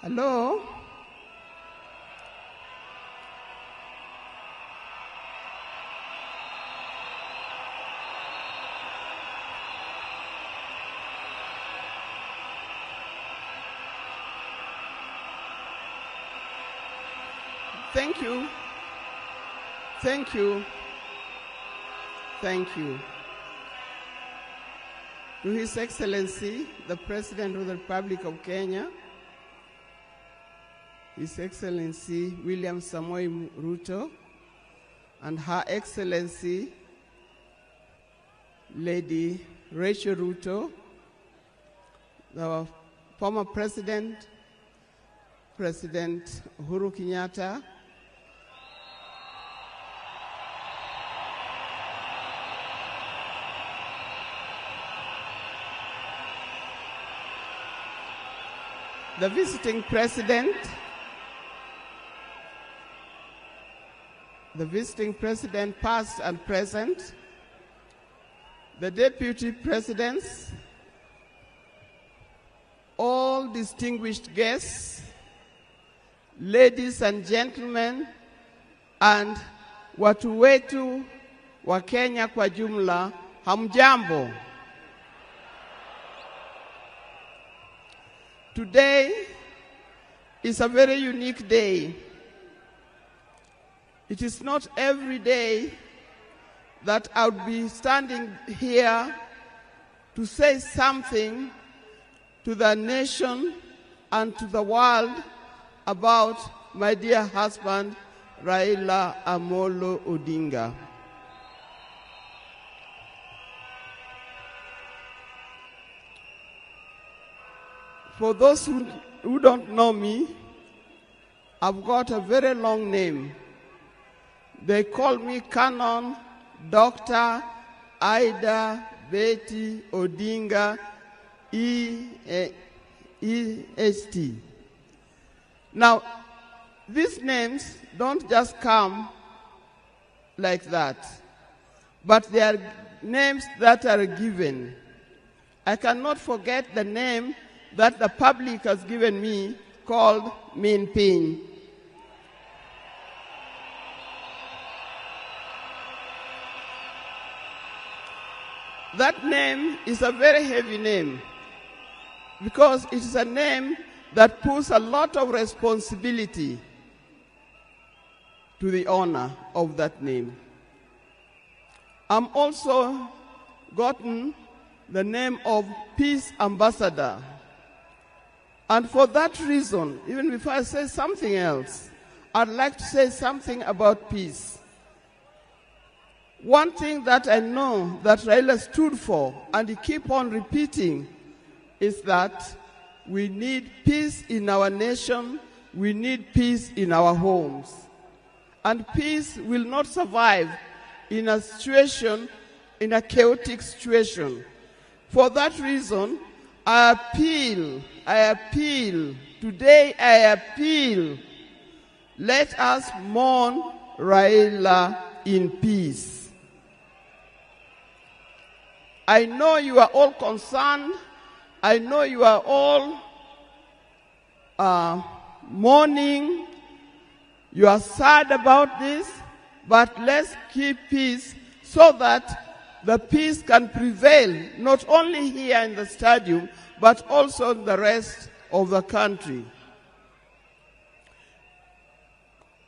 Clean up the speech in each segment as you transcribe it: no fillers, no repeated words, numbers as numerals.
Hello? Thank you. Thank you. Thank you. To His Excellency, the President of the Republic of Kenya, His Excellency William Samoei Ruto, and Her Excellency Lady Rachel Ruto, the former President Uhuru Kenyatta, the visiting president, past and present, the deputy presidents, all distinguished guests, ladies and gentlemen, and watu wetu wa Kenya kwa jumla, hamjambo. Today is a very unique day. It is not every day that I would be standing here to say something to the nation and to the world about my dear husband, Raila Amolo Odinga. For those who don't know me, I've got a very long name. They call me Canon Dr. Idda Betty Odinga, EST. Now, these names don't just come like that, but they are names that are given. I cannot forget the name that the public has given me, called Min Pin. That name is a very heavy name because it is a name that puts a lot of responsibility to the owner of that name. I'm also gotten the name of Peace Ambassador. And for that reason, even before I say something else, I'd like to say something about peace. One thing that I know that Raila stood for, and he keep on repeating, is that we need peace in our nation, we need peace in our homes. And peace will not survive in a situation, in a chaotic situation. For that reason, I appeal, today I appeal, let us mourn Raila in peace. I know you are all concerned, I know you are all mourning, you are sad about this, but let's keep peace so that the peace can prevail, not only here in the stadium, but also in the rest of the country.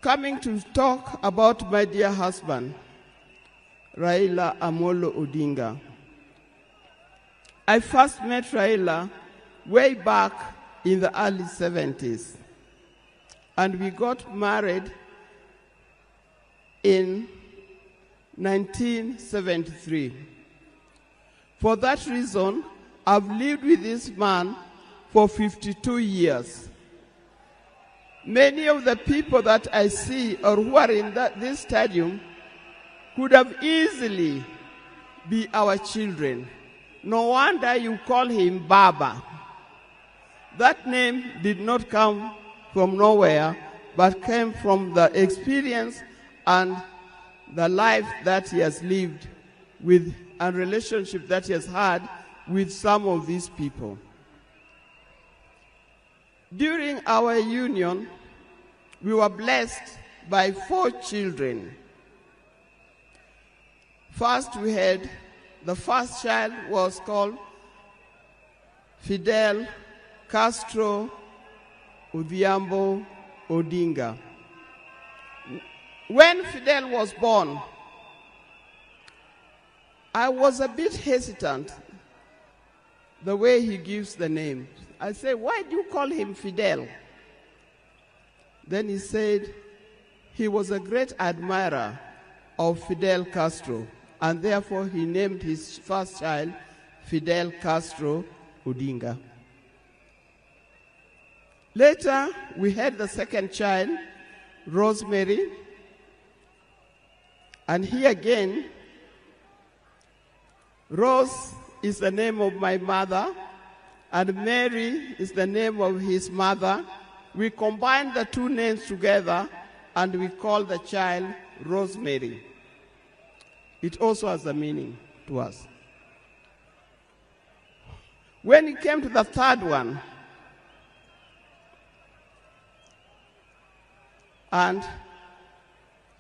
Coming to talk about my dear husband, Raila Amolo Odinga. I first met Raila way back in the early 70s, and we got married in 1973. For that reason, I've lived with this man for 52 years. Many of the people that I see or who are in this stadium could have easily be our children. No wonder you call him Baba. That name did not come from nowhere, but came from the experience and the life that he has lived with and relationship that he has had with some of these people. During our union, we were blessed by 4 children. First, the first child was called Fidel Castro Odhiambo Odinga. When Fidel was born, I was a bit hesitant the way he gives the name. I said, why do you call him Fidel? Then he said he was a great admirer of Fidel Castro, and therefore he named his first child Fidel Castro Odinga. Later, we had the second child, Rosemary, and here again, Rose is the name of my mother, and Mary is the name of his mother. We combined the 2 names together, and we called the child Rosemary. It also has a meaning to us. When it came to the third one, and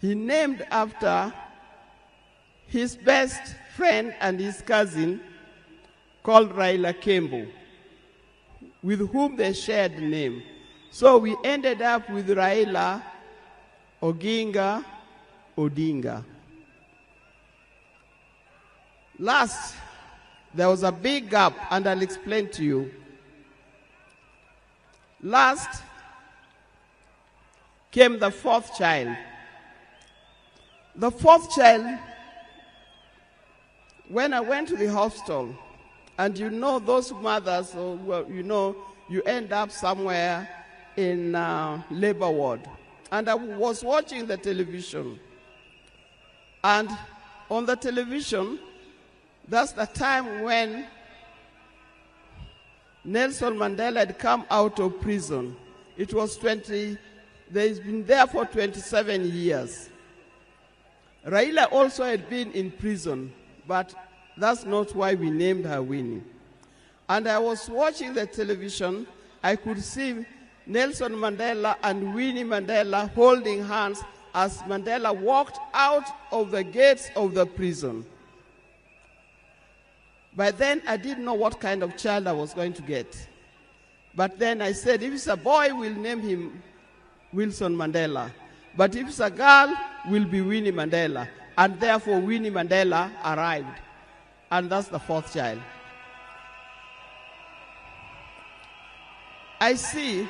he named after his best friend and his cousin called Railas Kembo, with whom they shared the name. So we ended up with Raila Oginga Odinga. Last, there was a big gap, and I'll explain to you. Last came the 4th child. The 4th child, when I went to the hospital, and you know those mothers, you end up somewhere in labor ward. And I was watching the television. And on the television, that's the time when Nelson Mandela had come out of prison. It was he's been there for 27 years. Raila also had been in prison, but that's not why we named her Winnie. And I was watching the television. I could see Nelson Mandela and Winnie Mandela holding hands as Mandela walked out of the gates of the prison. By then, I didn't know what kind of child I was going to get. But then I said, if it's a boy, we'll name him Wilson Mandela. But if it's a girl, will be Winnie Mandela. And therefore, Winnie Mandela arrived. And that's the 4th child. I see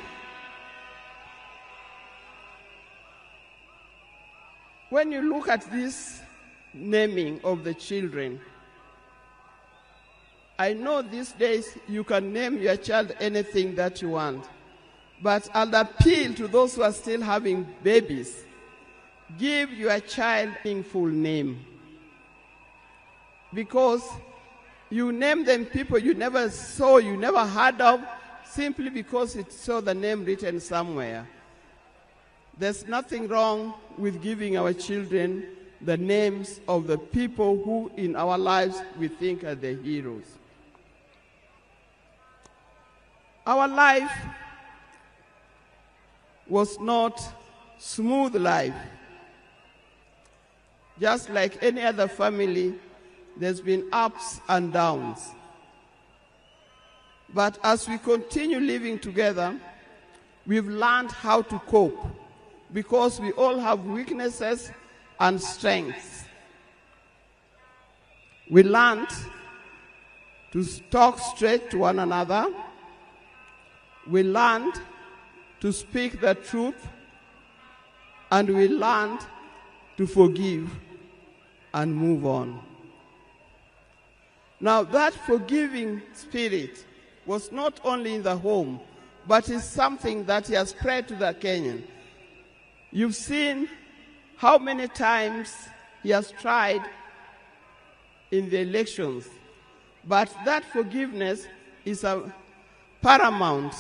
when you look at this naming of the children, I know these days you can name your child anything that you want. But I'll appeal to those who are still having babies. Give your child a meaningful name. Because you name them people you never saw, you never heard of, simply because it saw the name written somewhere. There's nothing wrong with giving our children the names of the people who in our lives we think are the heroes. Our life was not smooth life. Just like any other family, there's been ups and downs. But as we continue living together, we've learned how to cope because we all have weaknesses and strengths. We learned to talk straight to one another. We learned to speak the truth, and we learned to forgive and move on. Now, that forgiving spirit was not only in the home, but is something that has spread to the Kenyan. You've seen how many times he has tried in the elections, but that forgiveness is paramount.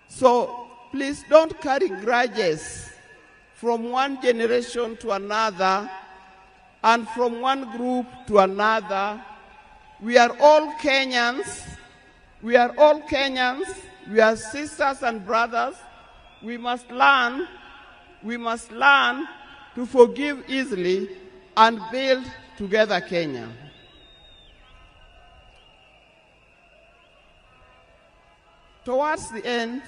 So please don't carry grudges from one generation to another and from one group to another. We are all Kenyans. We are all Kenyans. We are sisters and brothers. We must learn to forgive easily and build together Kenya. Towards the end,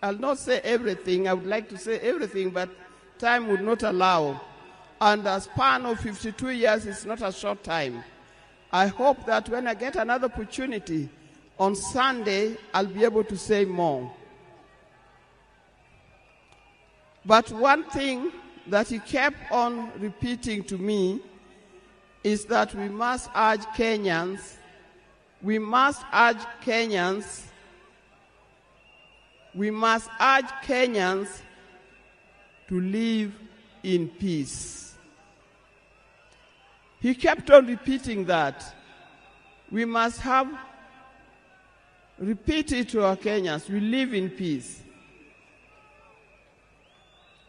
I'll not say everything. I would like to say everything, but time would not allow. And a span of 52 years is not a short time. I hope that when I get another opportunity on Sunday, I'll be able to say more. But one thing that he kept on repeating to me is that we must urge Kenyans to live in peace. He kept on repeating that. We must repeat it to our Kenyans. We live in peace.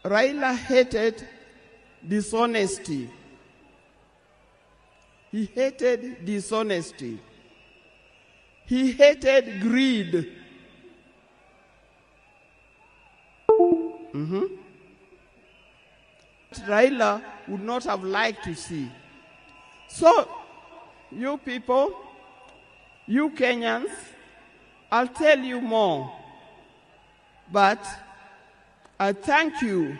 Raila hated dishonesty. He hated dishonesty. He hated greed. Raila would not have liked to see. So, you people, you Kenyans, I'll tell you more. But I thank you.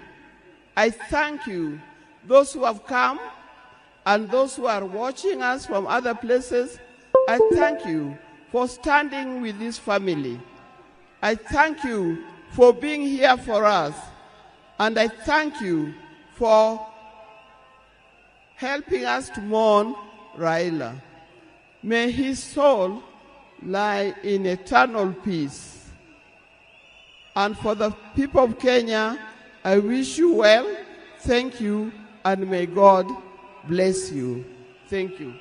I thank you, those who have come and those who are watching us from other places. I thank you for standing with this family. I thank you for being here for us. And I thank you for helping us to mourn Raila. May his soul lie in eternal peace. And for the people of Kenya, I wish you well, thank you, and may God bless you. Thank you.